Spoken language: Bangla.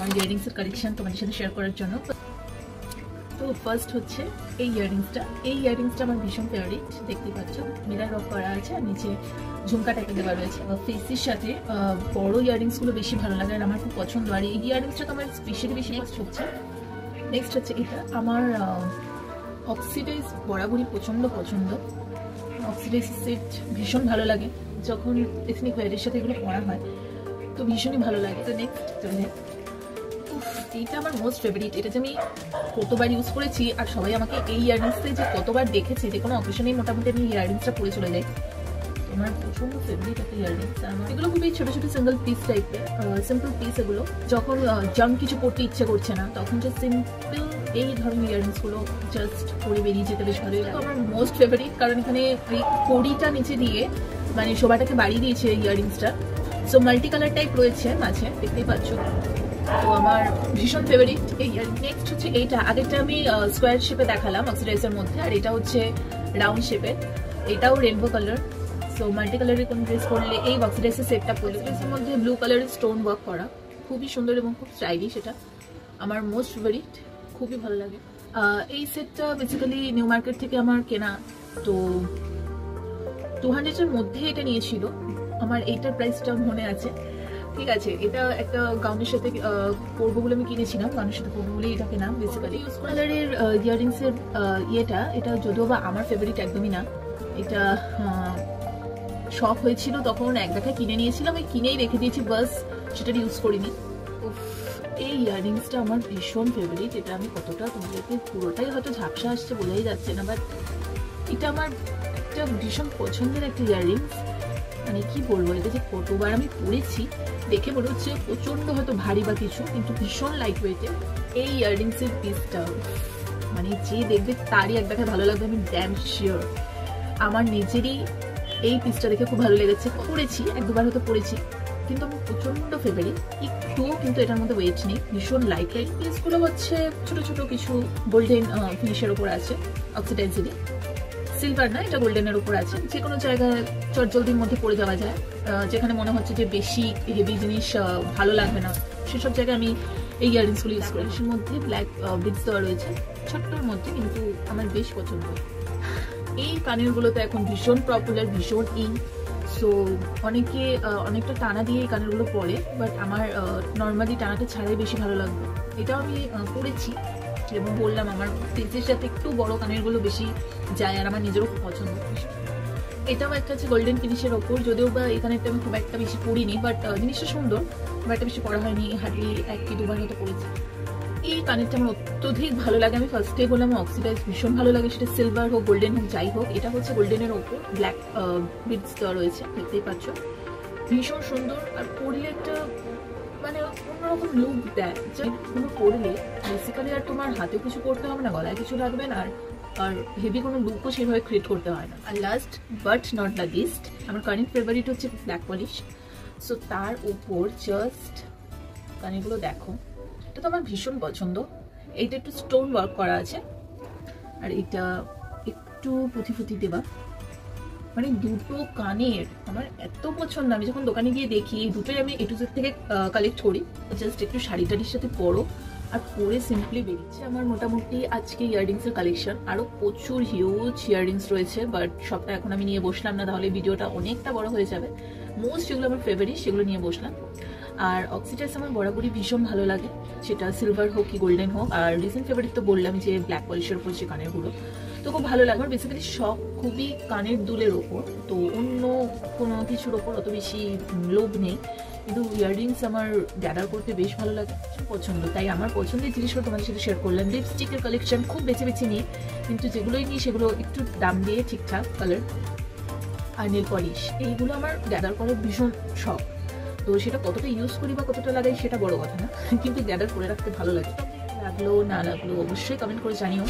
আমার ইয়াররিংসের কালেকশন তোমাদের সাথে শেয়ার করার জন্য। তো ফার্স্ট হচ্ছে এই ইয়াররিংসটা আমার ভীষণ ফেভারিট। দেখতে পাচ্ছ মিরার ওয়ার্ক করা আছে আর নিচে ঝুমকা টাইপের দেওয়া রয়েছে। ফেসের সাথে বড় ইয়াররিংসগুলো বেশি ভালো লাগে আর আমার খুব পছন্দ, আর এই ইয়াররিংসটা তো আমার স্পেশালি বেশি হচ্ছে। নেক্সট হচ্ছে এটা আমার অক্সিডাইজ বরাবরই প্রচণ্ড পছন্দ। অক্সিডাইজ সেট ভীষণ ভালো লাগে, যখন এথনিক ওয়্যারের সাথে এগুলো পরা হয় তো ভীষণই ভালো লাগে। তো নেক্সট এইটা আমার মোস্ট ফেভারিট। এটা যে আমি কতবার ইউজ করেছি আর সবাই আমাকে এই ইয়াররিংসে যে কতবার দেখেছি, যে কোনো অকেশনেই মোটামুটি আমি ইয়াররিংসটা পরে চলে যাই। আমার প্রচন্ড ফেভারিট একটা ইয়াররিংস। আমার এগুলো খুবই ছোটো ছোটো সিঙ্গেল পিস টাইপের, সিম্পল পিস এগুলো। যখন জাম কিছু পরতে ইচ্ছে করছে না তখন যে সিম্পল এই ধরনের ইয়াররিংসগুলো জাস্ট পরে বেরিয়ে যেতে বেশ ভালোই লাগে। আমার মোস্ট ফেভারিট, কারণ এখানে এই কড়িটা নিচে দিয়ে মানে শোভাটাকে বাড়িয়ে দিয়েছে ইয়াররিংসটা। সো মাল্টি কালার টাইপ রয়েছে মাঝে, দেখতেই পাচ্ছ। তো আমার ভীষণ ফেভারিট এই ইয়াররিং। নেক্সট হচ্ছে এইটা, আগেরটা আমি স্কোয়ার শেপে দেখালাম অক্সিডাইজের মধ্যে, আর এটা হচ্ছে রাউন্ড শেপের। এটাও রেনবো কালার। সো মাল্টি কালারের কোনো ড্রেস পরলে এই অক্সিডাইজের সেটটা পরলে, ড্রেসের মধ্যে ব্লু কালারের স্টোন ওয়ার্ক করা, খুবই সুন্দর এবং খুব স্টাইলিশ। এটা আমার মোস্ট ফেভারিট, খুবই ভালো লাগে। এই সেটটা বেসিক্যালি নিউ মার্কেট থেকে আমার কেনা, তো 200-এর মধ্যে এটা নিয়েছিল। আমার এইটার প্রাইসটা মনে আছে, ঠিক আছে। এটা একটা গাউনের সাথে পরবো বলে আমি কিনেছিলাম, গাউনের সাথে পরবো বলে এটা কেনা। বেসিক্যালি ইউজ কালারের ইয়াররিংসের এটা যদিও বা আমার ফেভারিট একদমই না। এটা শখ হয়েছিল তখন এক দেখায় কিনে নিয়েছিলাম, আমি কিনেই রেখে দিয়েছি, বাস সেটা ইউজ করিনি। এই ইয়াররিংসটা আমার ভীষণ ফেভারিট। এটা আমি কতটা তোমাদেরকে পুরোটাই হয়তো ঝাপসা আসছে বোঝাই যাচ্ছে না, বাট এটা আমার একটা ভীষণ পছন্দের একটা ইয়াররিংস। মানে কি বলবো, এটা যে কতবার আমি পরেছি দেখে মনে হচ্ছে প্রচন্ড হয়তো ভারী বা কিছু, কিন্তু ভীষণ লাইট ওয়েটের। এই ইয়াররিংসের পিসটা মানে যে দেখবে তারই এক দেখায় ভালো লাগবে, আমি ড্যাম শিওর। আমার নিজেরই এই পিসটা দেখে খুব ভালো লেগেছে। পরেছি এক দুবার হয়তো পরেছি, কিন্তু আমার প্রচন্ড ফেভারিট। একটুও কিন্তু এটার মধ্যে ওয়েট নেই, ভীষণ লাইট ওয়েট। পিসগুলো হচ্ছে ছোট ছোট কিছু গোল্ডেন ফিনিশের উপর আছে, অক্সিডাইজেরই, সিলভার না, এটা গোল্ডেনের উপর আছে। যে কোনো জায়গায় চটজলদির মধ্যে পরে যাওয়া যায়, যেখানে মনে হচ্ছে যে বেশি হেভি জিনিস ভালো লাগবে না, সেসব জায়গায় আমি এই ইয়াররিংসগুলো ইউজ করি। এর মধ্যে ব্ল্যাক বিটস দেওয়া রয়েছে ছোট্টর মধ্যে, কিন্তু আমার বেশ পছন্দ। এই কানেরগুলো তো এখন ভীষণ পপুলার, ভীষণ ইন। সো অনেকে অনেকটা টানা দিয়ে এই কানেরগুলো পরে, বাট আমার নর্মালি টানাটা ছাড়াই বেশি ভালো লাগবে। এটাও আমি পরেছি এবং বললাম আমার ফেসের সাথে একটু বড় কানেরগুলো বেশি যায় আর আমার নিজেরও খুব পছন্দ। এটাও একটা হচ্ছে গোল্ডেন ফিনিশের ওপর, যদিও বা এই কানেরটা আমি খুব একটা বেশি পরিনি, বাট জিনিসটা সুন্দর, খুব একটা বেশি পরা হয়নি, হার্ডলি 1 কি 2 বার হয়তো পরেছি। এই কানেরটা আমার অত্যধিক ভালো লাগে। আমি ফার্স্টে বললাম অক্সিডাইজ ভীষণ ভালো লাগে, সেটা সিলভার হোক গোল্ডেন হোক যাই হোক। এটা হচ্ছে গোল্ডেনের ওপর ব্ল্যাক বিটস দেওয়া রয়েছে, দেখতেই পাচ্ছ, ভীষণ সুন্দর। আর পরলে একটা মানে অন্যরকম লুক দেয়, যে কোনো পরলে বেসিক্যালি আর তোমার হাতেও কিছু করতে হবে না, গলায় কিছু লাগবে না, আর হেভি কোনো লুকও সেভাবে ক্রিয়েট করতে হয় না। আর last but not the least, আমার কারেন্ট ফেভারিট হচ্ছে ব্ল্যাক পলিশ। সো তার উপর জাস্ট কানেরগুলো দেখো, এটা তো আমার ভীষণ পছন্দ। এইটা একটু স্টোন ওয়ার্ক করা আছে, আর এটা একটু পুঁথি ফুথি দেওয়া, মানে দুটো কানের আমার এত পছন্দ। আমি যখন দোকানে গিয়ে দেখি এই দুটোই আমি A to Z থেকে কালেক্ট করি। জাস্ট একটু শাড়ি টাড়ির সাথে পরো আর পরে সিম্পলি বেরিয়েছে। আমার মোটামুটি আজকে ইয়াররিংসের কালেকশন। আরও প্রচুর হিউজ ইয়াররিংস রয়েছে, বাট সবটা এখন আমি নিয়ে বসলাম না, তাহলে ভিডিওটা অনেকটা বড় হয়ে যাবে। মোস্ট যেগুলো আমার ফেভারিট সেগুলো নিয়ে বসলাম। আর অক্সিডাইজ আমার বরাবরই ভীষণ ভালো লাগে, সেটা সিলভার হোক কি গোল্ডেন হোক। আর রিসেন্ট ফেভারিট তো বললাম যে ব্ল্যাক পলিশের উপর যে কানেরগুলো, তো খুব ভালো লাগে। আমার বেসিক্যালি শখ খুবই কানের দুলের ওপর, তো অন্য কোনো কিছুর ওপর অত বেশি লোভ নেই, কিন্তু ইয়াররিংস আমার গ্যাদার করতে বেশ ভালো লাগে, পছন্দ। তাই আমার পছন্দের জিনিসগুলো তোমাদের সাথে শেয়ার করলাম। লিপস্টিকের কালেকশন খুব বেছে বেছে নিই, কিন্তু যেগুলোই নিই সেগুলো একটু দাম দিয়ে ঠিকঠাক কালার। আর নেল পলিশ, এইগুলো আমার গ্যাদার করার ভীষণ শখ। তো সেটা কতটা ইউজ করি বা কতটা লাগাই সেটা বড় কথা না, কিন্তু গ্যাদার করে রাখতে ভালো লাগে। লাগলো না লাগলো অবশ্যই কমেন্ট করে জানিও।